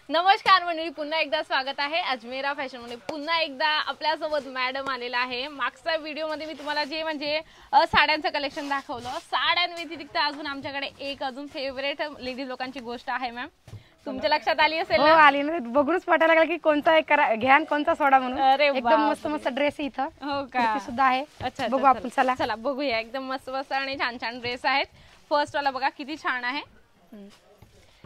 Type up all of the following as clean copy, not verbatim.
नमस्कार मंडळी, पुन्हा एकदा स्वागत आहे अजमेरा फॅशन मध्ये। पुन्हा एकदा आपल्यासोबत मॅडम आलेला आहे। मागच्या व्हिडिओ मध्ये मी तुम्हाला जे म्हणजे साड्यांचं कलेक्शन दाखवलं। साड्यांव्यतिरिक्त अजून आमच्याकडे एक अजून फेवरेट लेडीज लोकांची गोष्ट आहे मॅम, तुमच्या लक्षात आली असेल ना? हो आली ना, बघूनच पटायला लागला की कोणता एक घ्या कोणता सोडा म्हणून। एकदम मस्त मस्त ड्रेस इथं हो का सुद्धा आहे। अच्छा बघू आपण, चला चला बघूया। एकदम मस्त मस्त आणि छान छान ड्रेस आहेत। फर्स्ट वाला बघा किती छान आहे।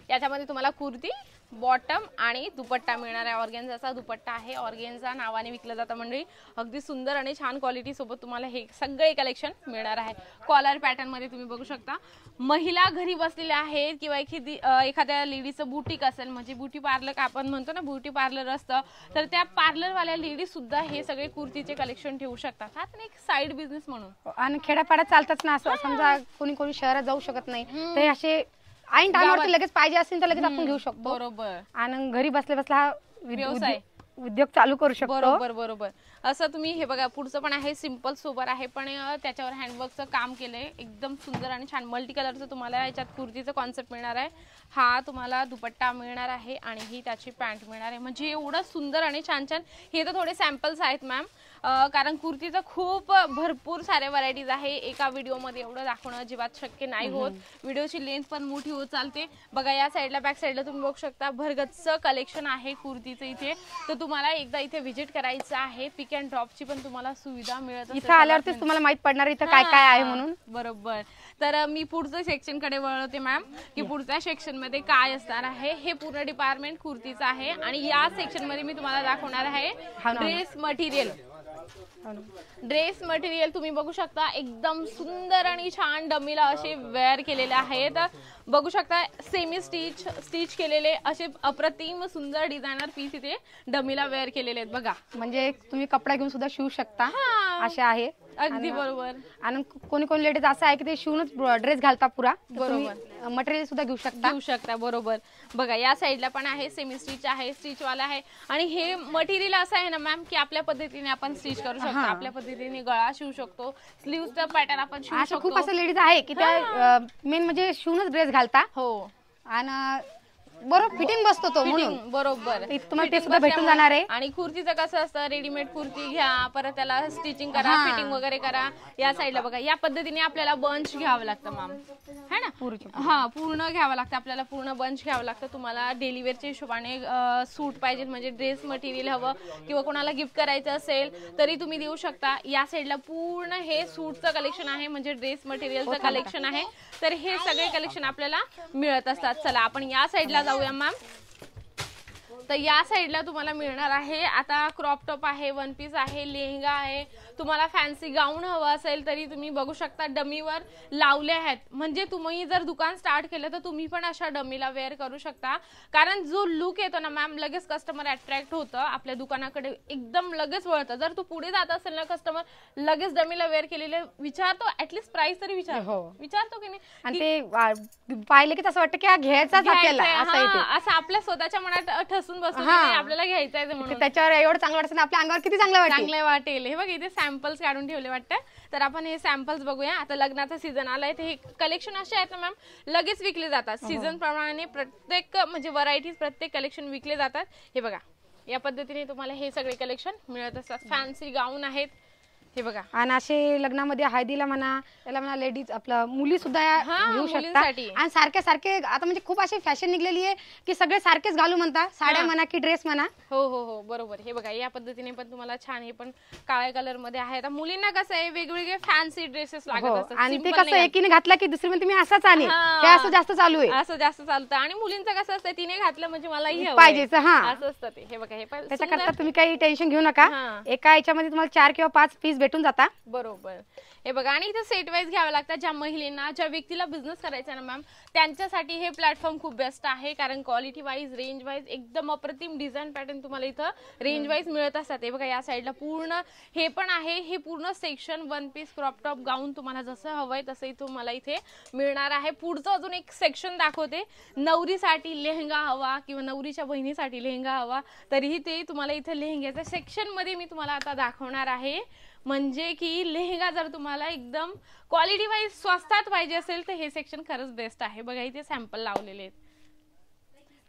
याच्यामध्ये तुम्हाला कुर्ती, बॉटम आणि दुपट्टा मिळणार आहे। ऑर्गेन्झाचा दुपट्टा आहे, ऑर्गेन्झा नावाने विकलं जातं मंडळी। अगदी सुंदर आणि छान क्वालिटी सोबत तुम्हाला हे सगळे कलेक्शन मिळणार आहे। कॉलर पॅटर्न मध्ये तुम्ही बघू शकता। महिला घरी बसलेल्या आहेत किंवा एखाद्या लेडीचं बुटीक असेल, म्हणजे ब्युटी पार्लर आपण म्हणतो ना, ब्युटी पार्लर असतं, तर त्या पार्लरवाल्या लेडीज सुद्धा हे सगळे कुर्तीचे कलेक्शन ठेवू शकतात। हा पण एक साइड बिझनेस म्हणून। आणि खेड्यापाड्यात चालतच ना असं, समजा कोणी कोणी शहरात जाऊ शकत नाही ते असे ऐन टाइमवरती लगेच पाहिजे असेल तर लगेच आपण घेऊ शकतो। बरोबर, आणि घरी बसल्या बसल्या हा व्यवसाय उद्योग चालू करू शकतो। बरोबर बरोबर। असं तुम्ही हे बघा, पुढचं पण आहे सिंपल सोबर आहे, पण त्याच्यावर हँडवर्कचं काम केलंय। एकदम सुंदर आणि छान मल्टी कलरचं तुम्हाला याच्यात कुर्तीचं कॉन्सेप्ट मिळणार आहे। हा तुम्हाला दुपट्टा मिळणार आहे आणि ही त्याची पॅन्ट मिळणार आहे। म्हणजे एवढं सुंदर आणि छान छान। हे तर थोडे सॅम्पल्स आहेत मॅम, कारण कुर्तीचं खूप भरपूर साऱ्या व्हरायटीज आहे। एका व्हिडिओमध्ये एवढं दाखवणं अजिबात शक्य नाही होत। व्हिडिओची लेंथ पण मोठी होत चालते। बघा या साईडला, बॅक साईडला तुम्ही बघू शकता भरगच्च कलेक्शन आहे कुर्तीचं इथे। तर तुम्हाला एकदा इथे व्हिजिट करायचं आहे। पिक अँड ड्रॉपची पण तुम्हाला सुविधा मिळत इथे आल्यावरतीच तुम्हाला माहित पडणार इथं काय काय आहे म्हणून। बरोबर। तर मी पुढच्या सेक्शन कडे वळवते मॅम, की पुढच्या सेक्शन मध्ये काय असणार आहे। हे पूर्ण डिपार्टमेंट कुर्तीचं आहे आणि या सेक्शन मध्ये मी तुम्हाला दाखवणार आहे ड्रेस मटेरियल। ड्रेस मटेरियल तुम्ही बघू शकता, एकदम सुंदर आणि छान डमीला असे वेअर केलेले आहेत। बघू शकता सेमी स्टिच केलेले असे अप्रतिम सुंदर डिझायनर पीस इथे डमीला वेअर केलेले आहेत। बघा म्हणजे तुम्ही कपडा घेऊन सुद्धा शिवू शकता असे आहे। अगदी बरोबर। आणि कोणी कोणी लेडीज असं आहे की ते शिवूनच ड्रेस घालता पुरा, बरोबर। मटेरियल सुद्धा घेऊ शकता बरोबर। बघा या साईडला पण आहे, सेमी स्टिच आहे, स्टिच वाला आहे। आणि हे मटेरियल असं आहे ना मॅम, की आपल्या पद्धतीने आपण स्टिच करू शकतो, आपल्या पद्धतीने गळा शिवू शकतो, स्लीव्हचा पॅटर्न आपण शिवू शकतो। खूप असं लेडीज आहे की त्या मेन म्हणजे शिवूनच ड्रेस घालता। हो, आणि बरोबर फिटिंग बसतो तो म्हणून। बरोबर, तुम्हाला ते सुद्धा भेटून जाणार आहे। आणि कुर्तीचं कसं असतं, रेडीमेड कुर्ती घ्या, परत त्याला स्टिचिंग करा, फिटिंग वगैरे करा। या साईडला बघा या पद्धतीने आपल्याला बंच घ्यावं लागतं मॅम, है ना? हा, पूर्ण घ्यावं लागतं आपल्याला, पूर्ण बंच घ्यावं लागतं। तुम्हाला डेली वेअरच्या हिशोबाने सूट पाहिजे, म्हणजे ड्रेस मटेरियल हवं किंवा कोणाला गिफ्ट करायचं असेल तरी तुम्ही देऊ शकता। या साईडला पूर्ण हे सूटचं कलेक्शन आहे, म्हणजे ड्रेस मटेरियलचं कलेक्शन आहे। तर हे सगळे कलेक्शन आपल्याला मिळत असतात। चला आपण या साईडला जाऊया मॅम। तर या साईडला तुम्हाला मिळणार आहे आता क्रॉप टॉप आहे, वन पीस आहे, लेहंगा आहे। तुम्हाला फॅन्सी गाऊन हवा असेल तरी तुम्ही बघू शकता डमीवर लावले आहेत। म्हणजे तुम्ही जर दुकान स्टार्ट केलं तर तुम्ही पण अशा डमीला वेअर करू शकता, कारण जो लुक येतो ना मॅम, लगेच कस्टमर अट्रॅक्ट होतं आपल्या दुकानाकडे, एकदम लगेच वळतं। जर तू पुढे जात असेल ना, कस्टमर लगेच डमीला वेअर केलेले विचारतो, ऍटलीस्ट प्राइस तरी विचारतो की नाही। आणि ते पाहिले की तसं वाटतं की हा घ्यायचाच आपल्याला, असं आपल्या स्वतःच्या मनात ठसून बसतो की आपल्याला घ्यायचं आहे म्हणून। त्याच्यावर एवढं चांगलं वाटतं ना, आपल्या अंगावर किती चांगलं वाटेल। हे बघ इथे सॅम्पल्स काढून ठेवले वाटतं, तर आपण हे सॅम्पल्स बघूया। आता लग्नाचा सीझन आलाय, तर हे कलेक्शन असे आहेत ना मॅम, लगेच विकले जातात। सीझन प्रमाणे प्रत्येक म्हणजे व्हरायटीज, प्रत्येक कलेक्शन विकले जातात। हे बघा या पद्धतीने तुम्हाला हे सगळे कलेक्शन मिळत असतात। फॅन्सी गाऊन आहेत हे बघा, आणि असे लग्नामध्ये हळदीला म्हणा, त्याला म्हणा लेडीज आपला मुली सुद्धा घेऊ शकतात। आणि सारखे सारखे आता म्हणजे खूप अशी फॅशन निघलेली आहे की सगळे सारखेच घालू म्हणतात, साड्या म्हणा की ड्रेस म्हणा। हो हो हो बरोबर। हे बघा या पद्धतीने पण तुम्हाला छान, हे पण काळ्या कलर मध्ये आहे। आता मुलींना कसं आहे, वेगवेगळे फॅन्सी ड्रेसेस लागत असतात, आणि ते कसं एकीने घातला की दुसरी म्हणते मी असाच आणेन, हे असं जास्त चालू आहे, असं जास्त चालतं। आणि मुलींचं कसं असतं, तिने घातलं म्हणजे मलाही पाहिजेच, असं असतं ते। हे बघा हे पण त्याच्याकरता तुम्ही काही टेन्शन घेऊ नका, एका याच्यामध्ये तुम्हाला 4 किंवा 5 पीस भेटून जाता। बरोबर। हे बघा, आणि इथे सेट वाईज घ्यावं लागतं। ज्या महिलांना, ज्या व्यक्तीला बिझनेस करायचा ना मॅम, त्यांच्यासाठी हे प्लॅटफॉर्म खूप बेस्ट आहे, कारण क्वालिटी वाईज, रेंज वाईज एकदम अप्रतिम डिझाईन पॅटर्न तुम्हाला इथं रेंज वाईज मिळत असतात। हे बघा या साईडला पूर्ण हे पण आहे, हे पूर्ण section one piece, crop top, gown तुम्हाला जसं हवंय तसंही तुम्हाला इथे मिळणार आहे। पुढचं अजून एक सेक्शन दाखवते, नवरीसाठी लेहंगा हवा किंवा नवरीच्या बहिणीसाठी लेहंगा हवा, तरीही ते तुम्हाला इथे लेहंग्याच्या सेक्शन मध्ये मी तुम्हाला आता दाखवणार आहे। म्हणजे की लेहंगा जर तुम्हाला एकदम क्वालिटी वाईज स्वस्तात पाहिजे असेल तर हे सेक्शन खरंच बेस्ट आहे। बघा इथे सॅम्पल लावलेले आहेत,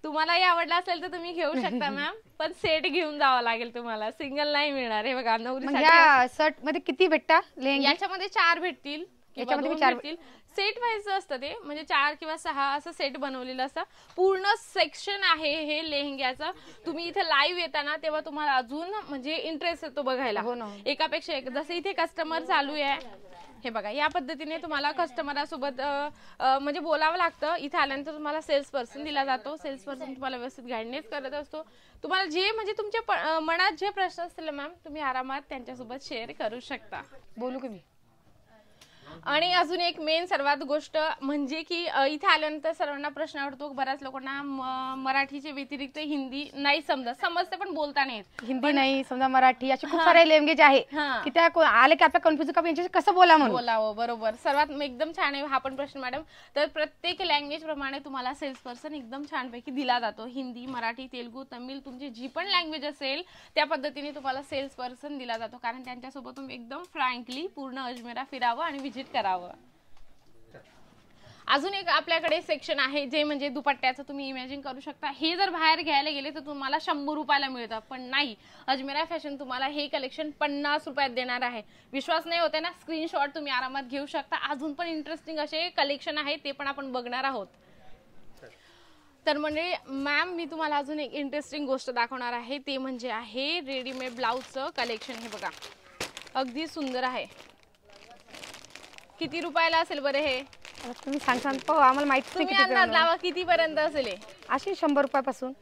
तुम्हालाही आवडला असेल तर तुम्ही घेऊ शकता मॅम, पण सेट घेऊन जावं लागेल तुम्हाला, सिंगल नाही मिळणार. हे बघा नवरीसाठी सेट मध्ये किती भेटता लेहंगे? याच्यामध्ये 4 भेटतील, याच्यामध्ये 4 भेटतील. सेट वाईज असतं ते, म्हणजे 4 किंवा 6 असं सेट बनवलेलं असतं. पूर्ण सेक्शन आहे हे लेहंग्याचं. तुम्ही इथे लाईव्ह येताना तेव्हा तुम्हाला अजून म्हणजे इंटरेस्ट येतो बघायला, एकापेक्षा एक. जसं इथे कस्टमर चालू आहे, हे बघा या पद्धतीने तुम्हाला कस्टमरासोबत म्हणजे बोलावं लागतं. इथे आल्यानंतर तुम्हाला सेल्स पर्सन दिला जातो. सेल्स पर्सन तुम्हाला व्यवस्थित गायडन्स करत असतो. तुम्हाला जे म्हणजे तुमच्या मनात जे प्रश्न असतील मॅम, तुम्ही आरामात त्यांच्यासोबत शेअर करू शकता. बोलू की मी? आणि अजून एक मेन सर्वात गोष्ट म्हणजे की इथे आल्यानंतर सर्वांना प्रश्न पडतो, बऱ्याच लोकांना मराठीच्या व्यतिरिक्त हिंदी नाही समजते पण बोलता नाही येत. हिंदी नाही समजा, मराठी असे खूप सारे लँग्वेज आहे की त्या आले की आपल्या कन्फ्युज का यांच्याशी कसं बोलावं. बरोबर, सर्वात एकदम छान आहे हा पण प्रश्न मॅडम. तर प्रत्येक लँग्वेज प्रमाणे तुम्हाला सेल्स पर्सन एकदम छानपैकी दिला जातो. हिंदी, मराठी, तेलुगू, तमिळ, तुमची जी पण लँग्वेज असेल त्या पद्धतीने तुम्हाला सेल्स पर्सन दिला जातो. कारण त्यांच्यासोबत तुम्ही एकदम फ्रँकली पूर्ण अजमेरा फिरावं आणि व्हिजिट करावं. अजून एक आपल्याकडे सेक्शन आहे जे म्हणजे दुपट्ट्याचं. तुम्ही इमॅजिन करू शकता, हे जर बाहेर घ्यायला गेले तर तुम्हाला 100 रुपयाला मिळतं, पण नाही, अजमेरा फॅशन तुम्हाला हे कलेक्शन 50 रुपयात देणार आहे. विश्वास नाही होते ना, स्क्रीनशॉट तुम्ही आरामात घेऊ शकता. अजून पण इंटरेस्टिंग असे कलेक्शन आहे, ते पण आपण बघणार आहोत. तर म्हणजे मॅम मी तुम्हाला अजून एक इंटरेस्टिंग गोष्ट दाखवणार आहे, ते म्हणजे आहे रेडीमेड ब्लाऊजचं कलेक्शन. हे बघा अगदी सुंदर आहे. किती रुपयाला असेल बरं हे? तुम्ही सांगता आम्हाला माहिती. तुम्ही अंदाज लावा किती पर्यंत असेल? अशी 100 रुपयापासून.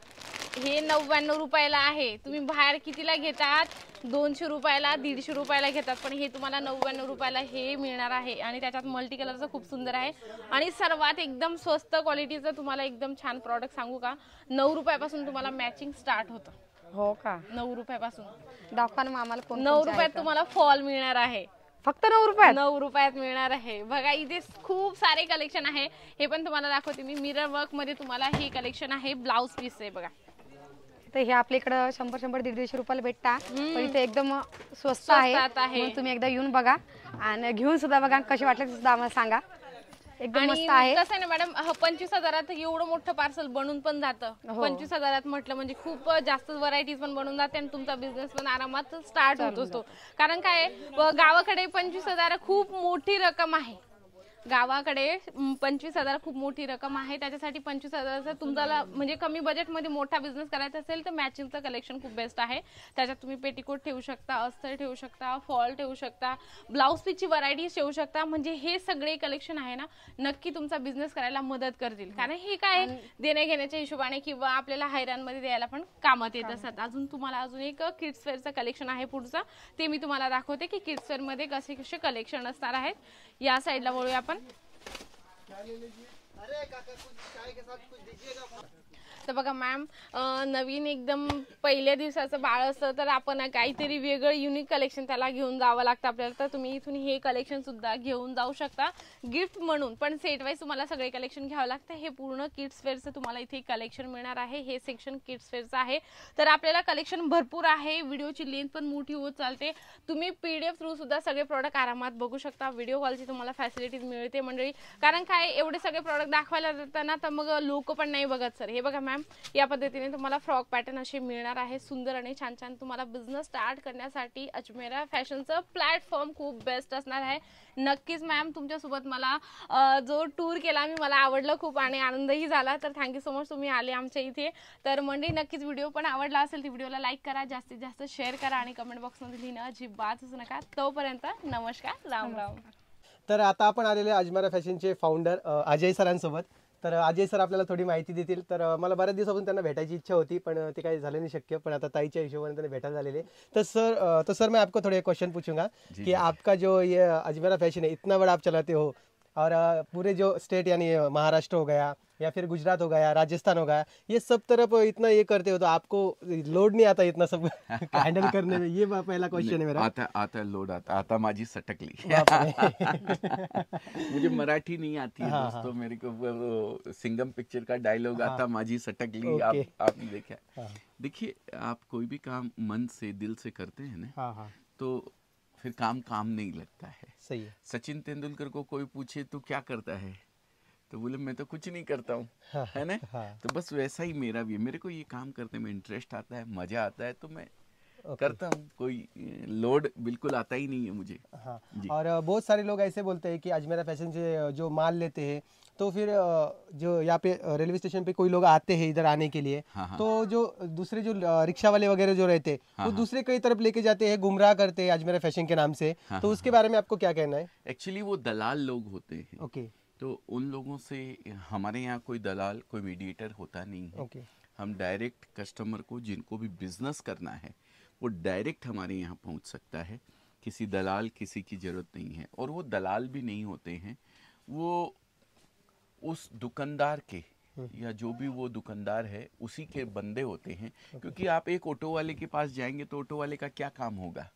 हे 99 रुपयाला आहे. तुम्ही बाहेर कितीला घेतात? 200 रुपयाला, 150 रुपयाला घेतात, पण हे तुम्हाला 99 रुपयाला हे मिळणार आहे. आणि त्याच्यात मल्टी कलरचं खूप सुंदर आहे. आणि सर्वात एकदम स्वस्त क्वालिटीचं तुम्हाला एकदम छान प्रॉडक्ट सांगू का, 9 रुपयापासून तुम्हाला मॅचिंग स्टार्ट होतं. हो का? 9 रुपयापासून. दाखवा ना आम्हाला. 9 रुपयात तुम्हाला फॉल मिळणार आहे. फक्त 9 रुपयात? 9 रुपयात मिळणार आहे. बघा इथे खूप सारे कलेक्शन आहे, हे पण तुम्हाला दाखवते मी. मिरर वर्क मध्ये तुम्हाला हे कलेक्शन आहे, ब्लाउज पीस आहे बघा. तर हे आपल्या इकडे 100, 150 रुपयाला भेटता, पण इथे एकदम स्वस्त आहे. तुम्ही एकदा येऊन बघा आणि घेऊन सुद्धा बघा, कसे वाटले सुद्धा आम्हाला सांगा. एकदम मस्त आहे. कसं आहे ना मॅडम, 25,000 एवढं मोठं पार्सल बनून पण जातं. 25,000 म्हटलं म्हणजे खूप जास्त व्हरायटीज पण बनून जाते आणि तुमचा बिझनेस पण आरामात स्टार्ट होत असतो. कारण काय गावाकडे 25,000 खूप मोठी रक्कम आहे. गावाकडे 25,000 खूप मोठी रक्कम आहे. त्याच्यासाठी 25,000 तुम्हाला म्हणजे कमी बजेटमध्ये मोठा बिझनेस करायचा असेल तर मॅचिंगचं कलेक्शन खूप बेस्ट आहे. त्याच्यात तुम्ही पेटीकोट ठेवू शकता, अस्तर ठेवू शकता, फॉल ठेवू शकता, ब्लाऊज पीसची व्हरायटी ठेवू शकता. म्हणजे हे सगळे कलेक्शन आहे ना, नक्की तुमचा बिझनेस करायला मदत करतील. कारण हे काय देण्या घेण्याच्या हिशोबाने किंवा आपल्याला हैराणमध्ये द्यायला पण कामात येत असतात. अजून एक किड्स वेअरचं कलेक्शन आहे पुढचं, ते मी तुम्हाला दाखवते की किड्स वेअर मध्ये कसे कसे कलेक्शन असणार आहेत. या साईडला वळूया आपण. तर बघा मॅम, नवीन एकदम पहिल्या दिवसाचं बाळ असतं तर आपण काहीतरी वेगळं युनिक कलेक्शन त्याला घेऊन जावं लागतं आपल्याला. तर तुम्ही इथून हे कलेक्शन सुद्धा घेऊन जाऊ शकता गिफ्ट म्हणून, पण सेट वाईज तुम्हाला सगळे कलेक्शन घ्यावं लागतं. हे पूर्ण किड्स वेअरचं तुम्हाला इथे कलेक्शन मिळणार आहे. हे सेक्शन किड्स वेअरचं आहे. तर आपल्याला कलेक्शन भरपूर आहे. व्हिडिओची लेंथ पण मोठी होत चालते. तुम्ही PDF थ्रू सुद्धा सगळे प्रॉडक्ट आरामात बघू शकता. व्हिडिओ कॉलची तुम्हाला फॅसिलिटीज मिळते मंडळी. कारण काय एवढे सगळे प्रॉडक्ट दाखवायला जाताना तर मग लोक पण नाही बघत सर. हे बघा मॅम, या पद्धतीने तुम्हाला फ्रॉक पॅटर्न असे मिळणार आहे, सुंदर आणि छान छान. तुम्हाला बिझनेस स्टार्ट करण्यासाठी अजमेरा फॅशनचं प्लॅटफॉर्म खूप बेस्ट असणार आहे. नक्कीच मॅम, तुमच्यासोबत मला जो टूर केला मला आवडलं खूप आणि आनंदही झाला. तर थँक्यू सो मच तुम्ही आले आमच्या इथे. तर मंडळी नक्कीच व्हिडिओ पण आवडला असेल तर व्हिडिओला लाईक करा, जास्तीत जास्त शेअर करा आणि कमेंट बॉक्समध्ये लिहिणं अजिबातच नका. तोपर्यंत नमस्कार, राम राम. तर आता आपण आलेले अजमेरा फॅशनचे फाउंडर अजय सरांसोबत. तर अजय सर आपल्याला थोडी माहिती देतील. तर मला बऱ्याच दिवसापासून त्यांना भेटायची इच्छा होती, पण ते काही झालं नाही शक्य, पण आता ताईच्या हिशोबाने त्यांना भेटायला झालेले. तर सर मैं आपको थोड़े क्वेश्चन पूछूंगा कि आपका जो ये अजमेरा फैशन है, इतना बड़ा आप चलाते हो और पूरे जो स्टेट यानी महाराष्ट्र हो गया या फिर गुजरात हो गया, राजस्थान हो गया, ये सब तरफ इतना ये करते हो तो आपको लोड नहीं आता इतना सब हैंडल करने में? ये पहला क्वेश्चन है मेरा. आता लोड आता माझी सटकली. मुझे मराठी नहीं आती है दोस्तों. मेरे को सिंगम पिक्चर का डायलॉग आता, माझी सटकली. आपने देखा? देखिए, आप कोई भी काम मन से दिल से करते हैं ना, तो फिर काम नहीं लगता है. सही है. सचिन तेंदुलकर को कोई पूछे तो क्या करता है, तो बोले मैं तो कुछ नहीं करता हूँ, है ना। तो बस वैसा ही मेरा भी है, मेरे को ये काम करने में इंटरेस्ट आता है, मजा आता है, तो मैं करता हूँ। कोई लोड बिल्कुल आता ही नहीं है मुझे। हाँ। और बहुत सारे लोग ऐसे बोलते हैं कि अजमेरा फैशन से जो माल लेते हैं तो फिर जो यहाँ पे रेलवे स्टेशन पे कोई लोग आते हैं इधर आने के लिए, तो जो दूसरे जो रिक्शा वाले वगैरह जो रहते हैं वो दूसरे कई तरफ लेके जाते हैं, गुमराह करते हैं अजमेरा फैशन के नाम से। तो उसके बारे में आपको क्या कहना है? एक्चुअली वो दलाल लोग होते हैं। ओके। तो उन लोगों से, हमारे यहाँ कोई दलाल, कोई मीडिएटर होता नहीं है। ओके। हम डायरेक्ट कस्टमर को, जिनको भी बिजनेस करना है वो डायरेक्ट हमारे यहाँ पहुँच सकता है, किसी दलाल किसी की ज़रूरत नहीं है। और वो दलाल भी नहीं होते हैं, वो उस दुकानदार के या जो भी वो दुकानदार है उसी के बंदे होते हैं। क्योंकि आप एक ऑटो वाले के पास जाएंगे तो ऑटो वाले का क्या काम होगा,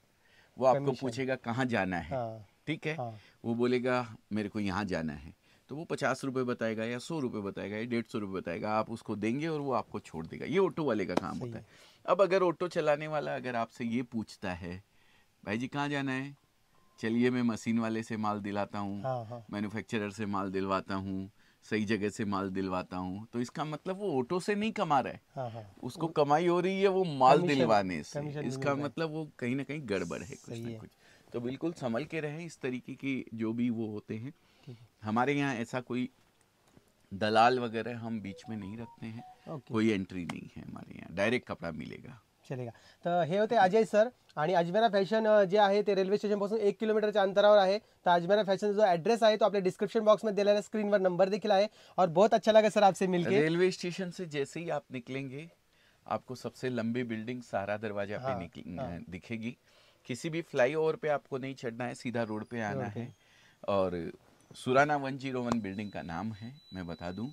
वो आपको पूछेगा कहाँ जाना है, ठीक है। वो बोलेगा मेरे को यहाँ जाना है, तो वो 50 रुपये बताएगा या 100 रुपये बताएगा या 150 रुपये बताएगा, आप उसको देंगे और वो आपको छोड़ देगा। ये ऑटो वाले का काम होता है। अब अगर ऑटो चलाने वाला अगर आपसे ये पूछता है भाई जी कहाँ जाना है, चलिए मैं मशीन वाले से माल दिलाता हूँ, मैन्युफैक्चरर से माल दिलवाता हूँ, सही जगह से माल दिलवाता हूँ, तो इसका मतलब वो ऑटो से नहीं कमा रहा है, उसको कमाई हो रही है वो माल दिलवाने से। इसका मतलब वो कहीं ना कहीं गड़बड़ है, कुछ ना कुछ। तो बिल्कुल संभल के रहे। इस तरीके की जो भी वो होते हैं, हमारे यहाँ ऐसा कोई दलाल वगैरह हम बीच में नहीं रखते हैं। कोई एंट्री नहीं है हमारे यहाँ, डायरेक्ट कपडा मिलेगा, चलेगा। तर हे होते अजय सर। आणि अजमेरा फॅशन जे आहे ते रेल्वे स्टेशन पासून 1 किलोमीटरच्या अंतरावर आहे। तर अजमेरा फॅशन जो एड्रेस आहे तो आपल्या डिस्क्रिप्शन बॉक्स में दिलेला है, स्क्रीन पर नंबर देखिल आहे। और बहुत अच्छा लगा सर आपसे मिलके। रेलवे स्टेशन से जैसे ही आप निकलेंगे आपको सबसे लंबी बिल्डिंग सारा दरवाजा पे दिखेगी। किसी भी फ्लाईओवर पे आपको नहीं चढ़ना है, सीधा रोड पे आना है। और सुराना 101 बिल्डिंग का नाम है, मैं बता दूं।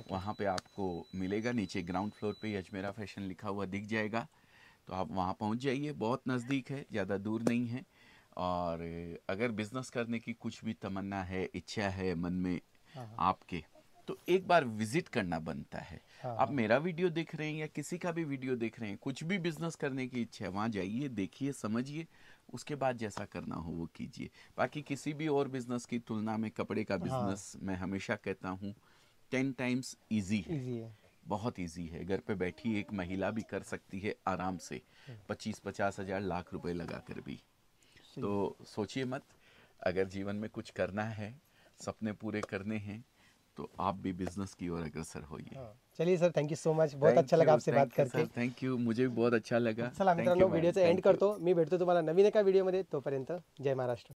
वहाँ पे आपको मिलेगा, नीचे ग्राउंड फ्लोर पे अजमेरा फैशन लिखा हुआ दिख जाएगा, तो आप वहाँ पहुँच जाइए। बहुत नज़दीक है, ज़्यादा दूर नहीं है। और अगर बिजनेस करने की कुछ भी तमन्ना है, इच्छा है मन में आपके, तो एक बार विजिट करना बनता है। आप मेरा वीडियो देख रहे हैं या किसी का भी वीडियो देख रहे हैं, कुछ भी बिजनेस करने की इच्छा है, वहाँ जाइए, देखिए, समझिए, उसके बाद जैसा करना हो वो कीजिए। बाकी किसी भी और बिजनेस की तुलना में कपड़े का बिजनेस मैं हमेशा कहता हूँ 10 टाइम्स ईजी है, बहुत ईजी है। घर पे बैठी एक महिला भी कर सकती है आराम से, 25-50 हज़ार लाख रुपए लगा कर भी। तो सोचिए मत, अगर जीवन में कुछ करना है, सपने पूरे करने हैं, तो आप भी बिजनेस की ओर अग्रसर होइए। चलिए सर, थँक्यू सो मच, बहुत अच्छा लगा आपसे बात करके। थँक्यू, मुझे भी बहुत अच्छा लगा। चला मित्रांनो, व्हिडिओचं एंड करतो। मी भेटतो तुम्हाला नवीन एका व्हिडिओमध्ये, तोपर्यंत जय महाराष्ट्र।